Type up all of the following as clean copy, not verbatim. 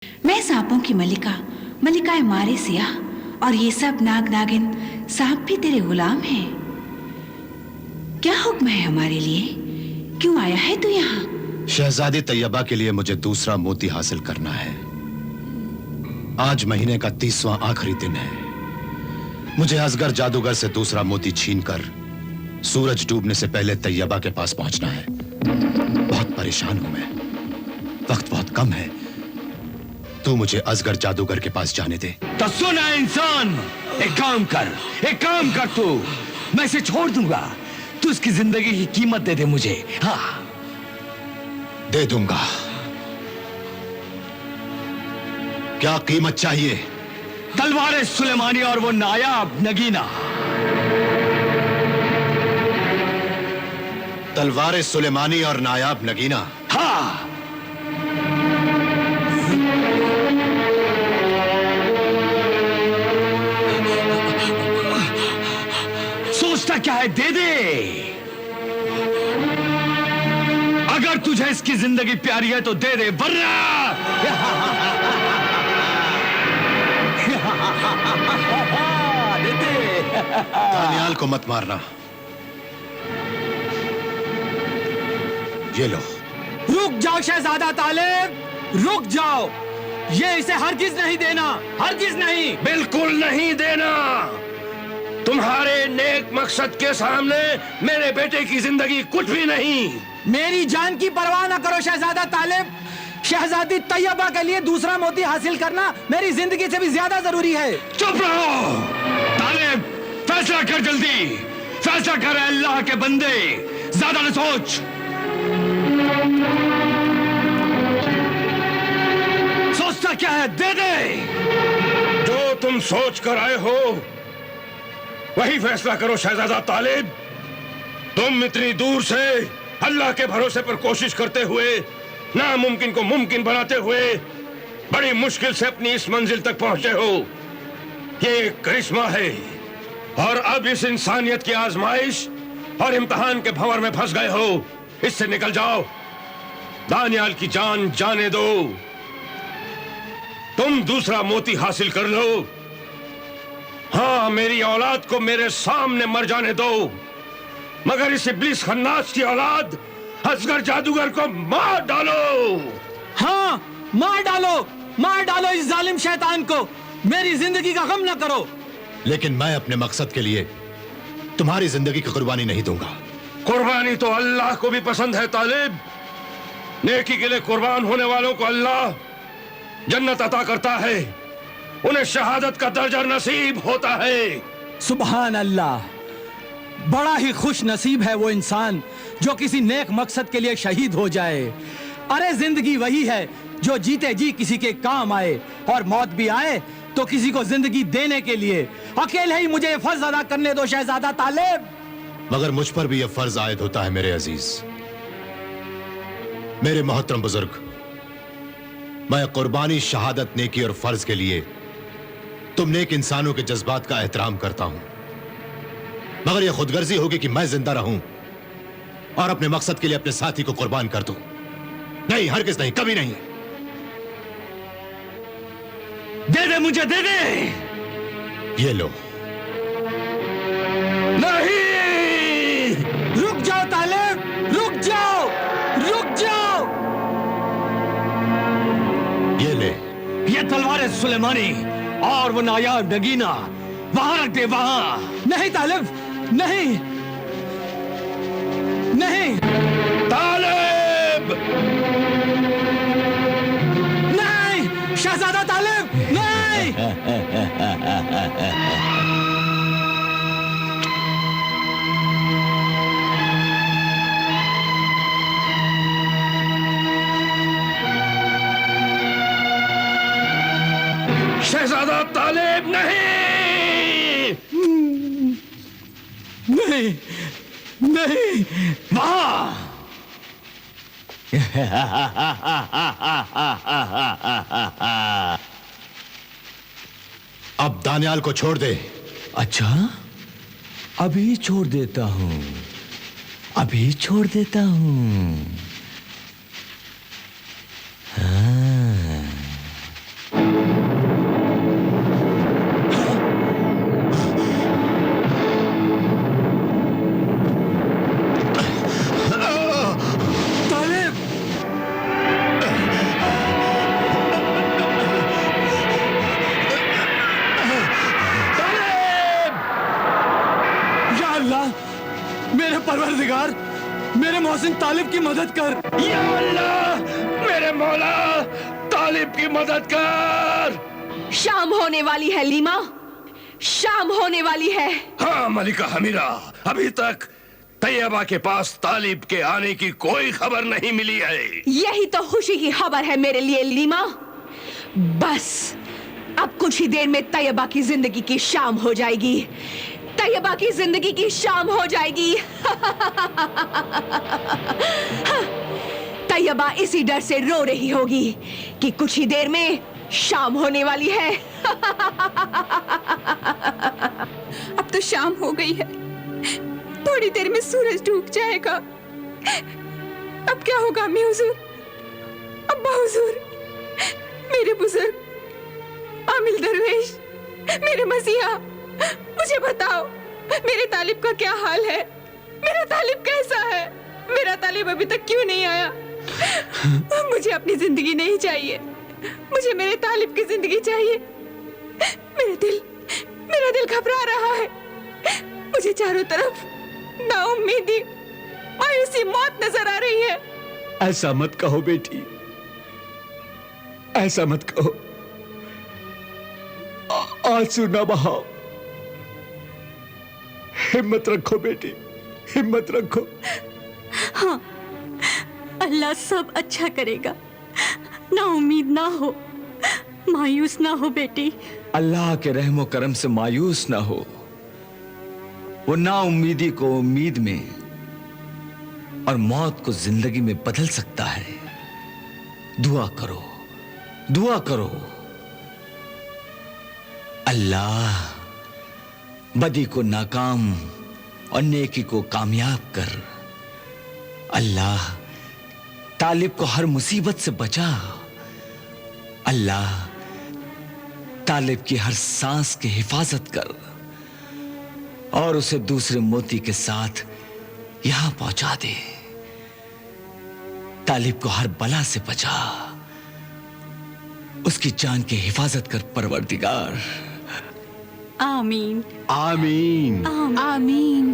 मैं सांपों की मलिका, मलिकाए मारे सियाह, और ये सब नाग नागिन सांप भी तेरे गुलाम हैं। क्या हुक्म है हमारे लिए? क्यों आया है तू यहाँ? शहजादी तैयबा के लिए मुझे दूसरा मोती हासिल करना है। आज महीने का 30वां आखिरी दिन है। मुझे असगर जादूगर से दूसरा मोती छीनकर सूरज डूबने से पहले तैयबा के पास पहुंचना है। बहुत परेशान हूं मैं, वक्त बहुत कम है। तू मुझे असगर जादूगर के पास जाने दे। तो सुना इंसान, एक काम कर तू, मैं इसे छोड़ दूंगा। तू उसकी जिंदगी की कीमत दे दे मुझे। हाँ, दे दूंगा। क्या कीमत चाहिए? तलवार सुलेमानी और वो नायाब नगीना। तलवार सुलेमानी और नायाब नगीना? हाँ। सोचता क्या है? दे दे। अगर तुझे इसकी जिंदगी प्यारी है तो दे दे, वरना दे दे। दानियाल को मत मारना। ये लो। रुक जाओ शहजादा तालिब, रुक जाओ। ये इसे हरगिज नहीं देना, हरगिज नहीं। बिल्कुल नहीं देना। तुम्हारे नेक मकसद के सामने मेरे बेटे की जिंदगी कुछ भी नहीं। मेरी जान की परवाह ना करो शहजादा तालिब। शहजादी तैयबा के लिए दूसरा मोती हासिल करना मेरी जिंदगी से भी ज्यादा जरूरी है। चुप रहो तालिब, फैसला कर, जल्दी फैसला कर। अल्लाह के बंदे, ज्यादा न सोच। सोचता क्या है? दे दे। जो तुम सोच कर आए हो वही फैसला करो शहजादा तालिब। तुम इतनी दूर से अल्लाह के भरोसे पर कोशिश करते हुए, नामुमकिन को मुमकिन बनाते हुए बड़ी मुश्किल से अपनी इस मंजिल तक पहुंचे हो। ये एक करिश्मा है, और अब इस इंसानियत की आजमाइश और इम्तिहान के भंवर में फंस गए हो। इससे निकल जाओ। दानियाल की जान जाने दो। तुम दूसरा मोती हासिल कर लो। हाँ, मेरी औलाद को मेरे सामने मर जाने दो, मगर इस इब्लिस खन्नास की औलाद असगर जादूगर को मार डालो। हाँ, मार डालो, मार डालो इस जालिम शैतान को। मेरी जिंदगी का गम ना करो। लेकिन मैं अपने मकसद के लिए तुम्हारी जिंदगी की कुर्बानी नहीं दूंगा। कुर्बानी तो अल्लाह को भी पसंद है तालिब। नेकी के लिए कुर्बान होने वालों को अल्लाह जन्नत अता करता है, उन्हें शहादत का दर्जा नसीब होता है। सुभान अल्लाह। बड़ा ही खुश नसीब है वो इंसान जो किसी नेक मकसद के लिए शहीद हो जाए। अरे जिंदगी वही है जो जीते जी किसी के काम आए, और मौत भी आए तो किसी को जिंदगी देने के लिए। अकेले ही मुझे फर्ज अदा करने दो शहजादा तालिब। मगर मुझ पर भी यह फर्ज आयद होता है मेरे अजीज, मेरे मोहतरम बुजुर्ग। मैं कुर्बानी, शहादत, नेकी और फर्ज के लिए तुम नेक इंसानों के जज्बात का एहतराम करता हूं, मगर यह खुदगर्जी होगी कि मैं जिंदा रहूं और अपने मकसद के लिए अपने साथी को कुर्बान कर दूं। नहीं, हरगिज नहीं, कभी नहीं। दे दे मुझे, दे दे। ये लो। नहीं, रुक जाओ तालिब, रुक जाओ, रुक जाओ। ये ले। ये तलवार सुलेमानी और वो नायाब नगीना वहां रख दे, वहां। नहीं तालिब, नहीं, नहीं, तालिब! नहीं, शहजादा तालिब, नहीं। शहजादा तालिब, नहीं! नहीं, नहीं, वहां। अब दानियाल को छोड़ दे। अच्छा, अभी छोड़ देता हूं, अभी छोड़ देता हूं। हाँ। परवरदिगार, मेरे मोहसिन तालिब की मदद कर। या अल्लाह, मेरे मौला, तालिब की मदद कर। शाम होने वाली है लीमा, शाम होने वाली है। हाँ मलिका हमीरा, अभी तक तैयबा के पास तालिब के आने की कोई खबर नहीं मिली है। यही तो खुशी की खबर है मेरे लिए लीमा। बस अब कुछ ही देर में तैयबा की जिंदगी की शाम हो जाएगी। तैयबा की जिंदगी की शाम हो जाएगी। तैयबा इसी डर से रो रही होगी कि कुछ ही देर में शाम होने वाली है। अब तो शाम हो गई है, थोड़ी देर में सूरज डूब जाएगा। अब क्या होगा अम्मी हुजूर, अब्बा हुजूर, मेरे बुजुर्ग, आमिल दरवेश, मेरे मसीहा, मुझे बताओ मेरे तालिब का क्या हाल है? मेरा तालिब कैसा है? मेरा तालिब अभी तक क्यों नहीं आया? मुझे अपनी जिंदगी नहीं चाहिए, मुझे मेरे तालिब की जिंदगी चाहिए। मेरा दिल घबरा रहा है। मुझे चारों तरफ नाउम्मीदी, मायूसी, मौत नजर आ रही है। ऐसा मत कहो बेटी, ऐसा मत कहो। आंसू ना बहाओ, हिम्मत रखो बेटी, हिम्मत रखो। हाँ, अल्लाह सब अच्छा करेगा। ना उम्मीद ना हो, मायूस ना हो बेटी। अल्लाह के रहमो करम से मायूस ना हो। वो ना उम्मीदी को उम्मीद में और मौत को जिंदगी में बदल सकता है। दुआ करो, दुआ करो। अल्लाह बदी को नाकाम और नेकी को कामयाब कर। अल्लाह तालिब को हर मुसीबत से बचा। अल्लाह तालिब की हर सांस की हिफाजत कर और उसे दूसरे मोती के साथ यहां पहुंचा दे। तालिब को हर बला से बचा, उसकी जान की हिफाजत कर परवरदिगार। आमीन आमीन। आमीन।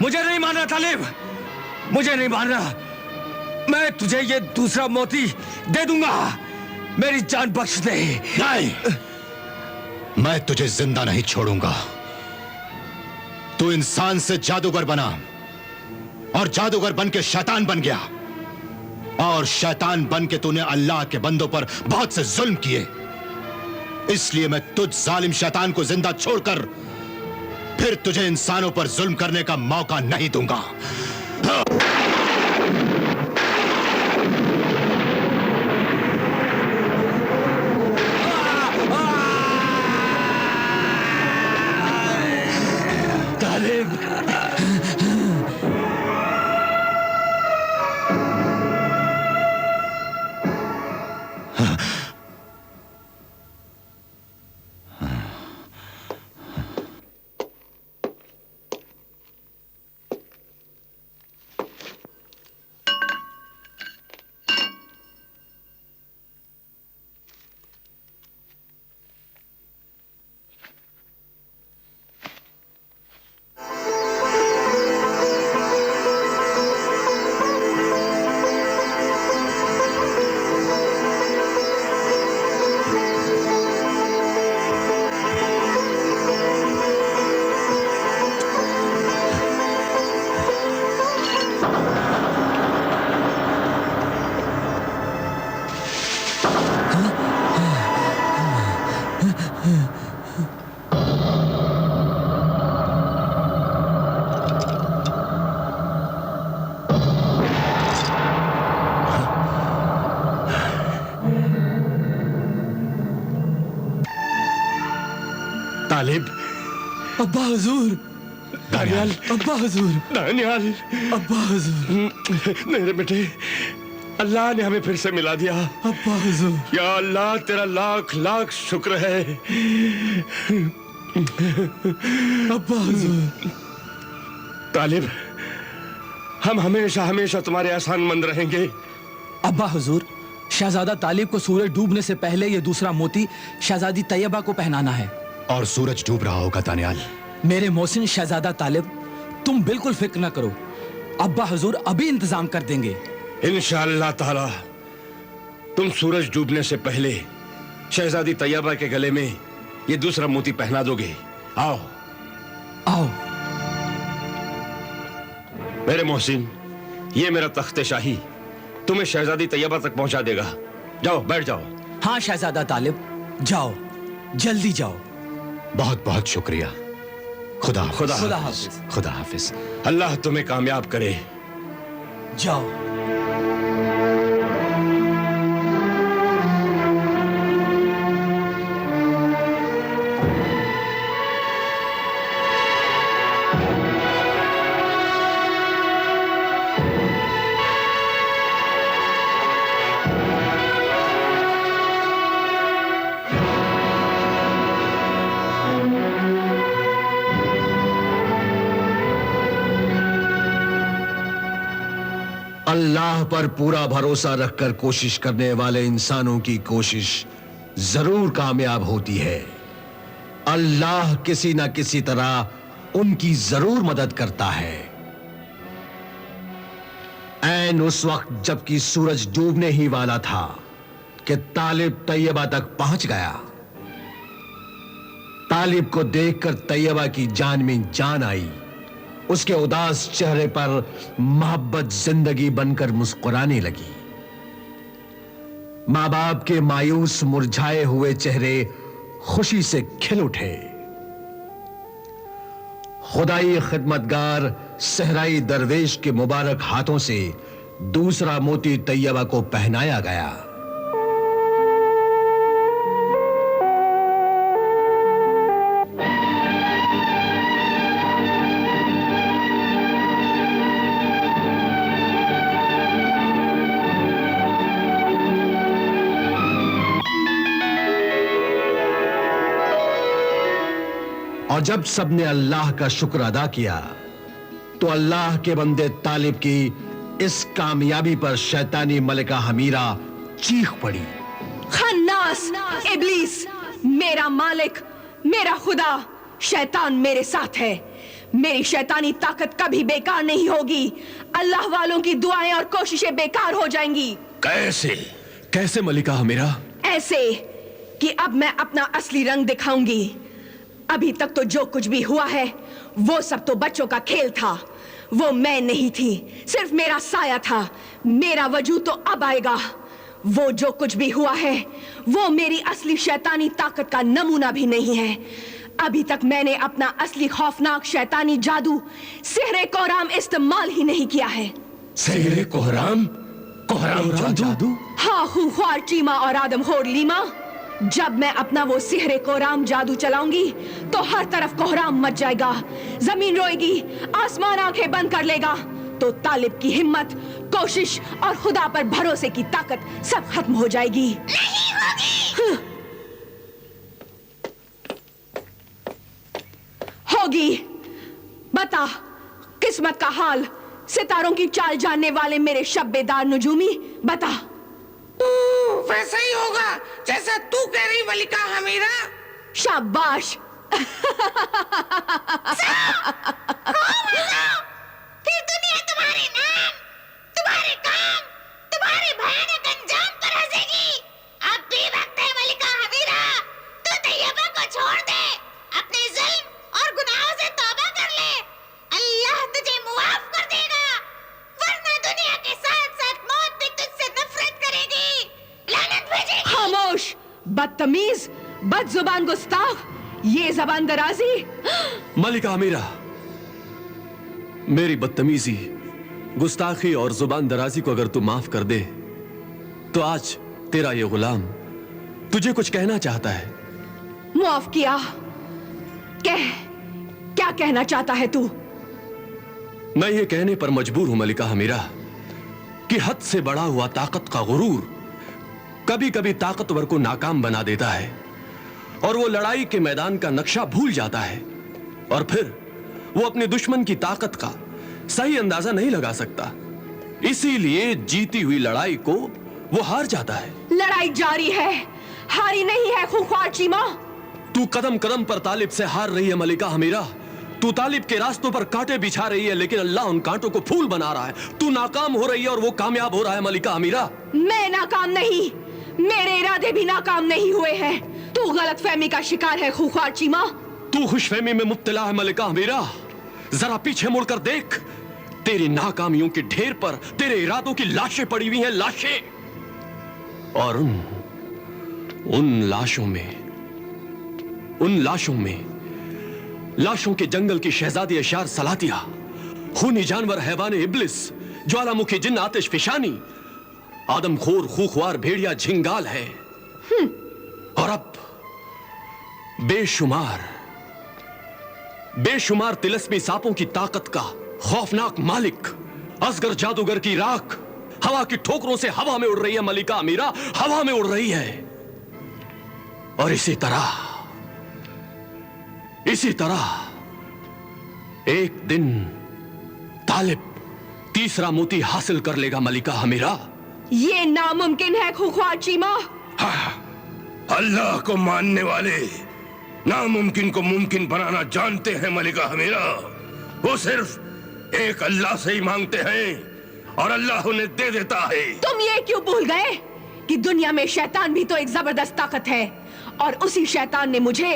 मुझे नहीं मानना तालिब, मुझे नहीं मानना। मैं तुझे ये दूसरा मोती दे दूंगा। मेरी जान बख्श दे। नहीं, मैं तुझे जिंदा नहीं छोड़ूंगा। तू इंसान से जादूगर बना और जादूगर बन के शैतान बन गया, और शैतान बन के तूने अल्लाह के बंदों पर बहुत से जुल्म किए। इसलिए मैं तुझ जालिम शैतान को जिंदा छोड़कर फिर तुझे इंसानों पर जुल्म करने का मौका नहीं दूंगा। तालिब, तालिब, अब्बा हुजूर, दानियाल, अब्बा हुजूर, दानियाल, अब्बा हुजूर, मेरे बेटे, अल्लाह ने हमें फिर से मिला दिया। अब्बा हुजूर। या अल्लाह, तेरा लाख लाख शुक्र है। अब्बा हुजूर। तालिब, हम हमेशा हमेशा तुम्हारे एहसानमंद रहेंगे। अब्बा हुजूर, शहजादा तालिब को सूरज डूबने से पहले ये दूसरा मोती शहजादी तैयबा को पहनाना है। और सूरज डूब रहा होगा दानियाल। मेरे मोहसिन शहजादा तालिब, तुम बिल्कुल फिक्र न करो, अब्बा हुजूर अभी इंतजाम कर देंगे। इंशाअल्लाह ताला तुम सूरज डूबने से पहले शहजादी तैयबा के गले में ये दूसरा मोती पहना दोगे। आओ आओ। मेरे मोहसिन, ये मेरा तख्ते शाही तुम्हें शहजादी तैयबा तक पहुंचा देगा। जाओ, बैठ जाओ। हाँ शहजादा तालिब, जाओ, जल्दी जाओ। बहुत बहुत शुक्रिया। खुदा हाफिज। खुदा खुदा हाफिज। हाफिज। खुदा हाफिज। अल्लाह तुम्हें कामयाब करे। जाओ। अल्लाह पर पूरा भरोसा रखकर कोशिश करने वाले इंसानों की कोशिश जरूर कामयाब होती है। अल्लाह किसी न किसी तरह उनकी जरूर मदद करता है। ऐन उस वक्त जबकि सूरज डूबने ही वाला था कि तालिब तैयबा तक पहुंच गया। तालिब को देखकर तैयबा की जान में जान आई। उसके उदास चेहरे पर मोहब्बत जिंदगी बनकर मुस्कुराने लगी। मां बाप के मायूस मुरझाए हुए चेहरे खुशी से खिल उठे। खुदाई खिदमतगार सहराई दरवेश के मुबारक हाथों से दूसरा मोती तैयबा को पहनाया गया। और जब सबने अल्लाह का शुक्र अदा किया तो अल्लाह के बंदे तालिब की इस कामयाबी पर शैतानी मलिका हमीरा चीख पड़ी। खन्नास, इब्लीस, मेरा मालिक, मेरा खुदा, शैतान मेरे साथ है। मेरी शैतानी ताकत कभी बेकार नहीं होगी। अल्लाह वालों की दुआएं और कोशिशें बेकार हो जाएंगी। कैसे? कैसे मलिका हमीरा? ऐसे कि अब मैं अपना असली रंग दिखाऊंगी। अभी तक तो जो कुछ भी हुआ है वो सब तो बच्चों का खेल था। वो मैं नहीं थी, सिर्फ मेरा साया था। मेरा वजूद तो अब आएगा। वो जो कुछ भी हुआ है वो मेरी असली शैतानी ताकत का नमूना भी नहीं है। अभी तक मैंने अपना असली खौफनाक शैतानी जादू सिहरे कोहराम इस्तेमाल ही नहीं किया है। सिहरे कोहराम? कोहराम जादू? हाँ, खूंखार चीमा और आदमखोर लीमा, जब मैं अपना वो सिहरे कोहराम जादू चलाऊंगी तो हर तरफ कोहराम मच जाएगा। जमीन रोएगी, आसमान आंखें बंद कर लेगा। तो तालिब की हिम्मत, कोशिश और खुदा पर भरोसे की ताकत सब खत्म हो जाएगी। नहीं होगी। होगी। बता किस्मत का हाल, सितारों की चाल जानने वाले मेरे शब्बेदार नुजूमी, बता। वैसा ही होगा जैसा तू कह रही मलिका हमीरा। शाबाश। फिर दुनिया तुम्हारे नाम, तुम्हारे काम, तुम्हारे भयानक अंजाम पर हंसेगी। अब भी वक्त है मलिका हमीरा, तू तैयबा को छोड़ दे। अपने जुल्म और गुनाहों से तौबा कर ले। अल्लाह तुझे मुआफ कर देगा, वरना दुनिया के साथ साथ मौत भी तुझसे नफरत करेगी, लानत भेजेगी। खामोश, बदतमीज, बदजुबान गुस्ताख, ये जबान दराजी। मलिका हमीरा, मेरी बदतमीजी, गुस्ताखी और जुबान दराजी को अगर तू माफ कर दे तो आज तेरा ये गुलाम तुझे कुछ कहना चाहता है। मुआफ किया, क्या कहना चाहता है तू? मैं ये कहने पर मजबूर हूं मलिका हमीरा कि हद से बढ़ा हुआ ताकत का गुरूर कभी कभी ताकतवर को नाकाम बना देता है और वो लड़ाई के मैदान का नक्शा भूल जाता है और फिर वो अपने दुश्मन की ताकत का सही अंदाजा नहीं लगा सकता। इसीलिए जीती हुई लड़ाई को वो हार जाता है। लड़ाई जारी है, हारी नहीं है खूंखार चीमा। तू कदम कदम पर तालिब से हार रही है मलिका हमीरा। तू तालिब के रास्तों पर कांटे बिछा रही है, लेकिन अल्लाह उन कांटों को फूल बना रहा है। तू नाकाम हो रही है और वो कामयाब हो रहा है मलिका हमीरा। मैं नाकाम नहीं, मेरे इरादे भी नाकाम नहीं हुए हैं। तू गलतफहमी का शिकार है खूंखार चीमा। तू खुशफहमी में मुब्तला है मलिका हमीरा। जरा पीछे मुड़कर देख, तेरी नाकामियों के ढेर पर तेरे इरादों की लाशें पड़ी हुई हैं, लाशें। और उन लाशों के जंगल की शहजादी अशार सलातिया, खूनी जानवर हैवान इब्लिस, ज्वालामुखी जिन्न आतिश फिशानी, आदमखोर खूखवार भेड़िया झिंगाल है। और अब बेशुमार तिलस्मी सांपों की ताकत का खौफनाक मालिक, असगर जादूगर की राख हवा की ठोकरों से हवा में उड़ रही है मलिका अमीरा, हवा में उड़ रही है। और इसी तरह एक दिन तालिब तीसरा मोती हासिल कर लेगा मलिका हमीरा। ये नामुमकिन है खूंखार चीमा। अल्लाह को मानने वाले नामुमकिन को मुमकिन बनाना जानते हैं मलिका हमीरा। वो सिर्फ एक अल्लाह से ही मांगते हैं और अल्लाह उन्हें दे देता है। तुम ये क्यों भूल गए कि दुनिया में शैतान भी तो एक जबरदस्त ताकत है, और उसी शैतान ने मुझे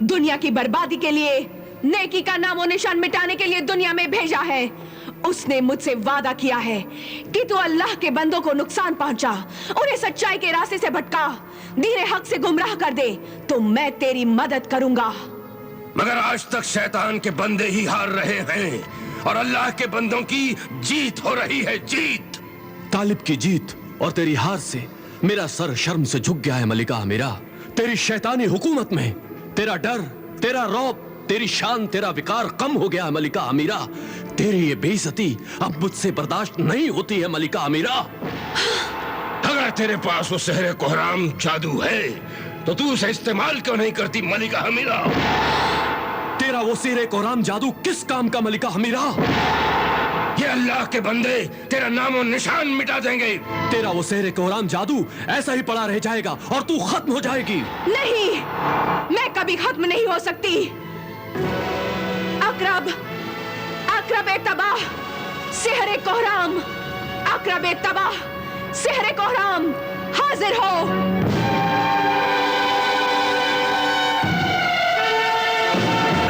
दुनिया की बर्बादी के लिए, नेकी का नामो निशान मिटाने के लिए दुनिया में भेजा है। उसने मुझसे वादा किया है कि तू अल्लाह के बंदों को नुकसान पहुंचा, उन्हें सच्चाई के रास्ते से भटका, दीन हक से गुमराह कर दे, तो मैं तेरी मदद करूंगा। मगर आज तक शैतान के बंदे ही हार रहे हैं और अल्लाह के बंदों की जीत हो रही है, जीत। तालिब की जीत और तेरी हार से मेरा सर शर्म से झुक गया है मलिका हमीरा। तेरी शैतानी हुकूमत में तेरा डर, तेरा रौब, तेरी शान, तेरा विकार कम हो गया है मलिका अमीरा। तेरी ये बेइज्जती अब मुझसे बर्दाश्त नहीं होती है मलिका अमीरा। अगर तेरे पास वो सहरे कोहराम जादू है तो तू उसे इस्तेमाल क्यों नहीं करती मलिका हमीरा? तेरा वो सहरे कोहराम जादू किस काम का मलिका हमीरा? ये अल्लाह के बंदे तेरा नामो निशान मिटा देंगे। तेरा वो सहरे कोहराम जादू ऐसा ही पड़ा रह जाएगा और तू खत्म हो जाएगी। नहीं, मैं कभी खत्म नहीं हो सकती। अकरब तबाह, सेहरे कोहराम, अकरब तबाह, सेहरे कोहराम, हाजिर हो।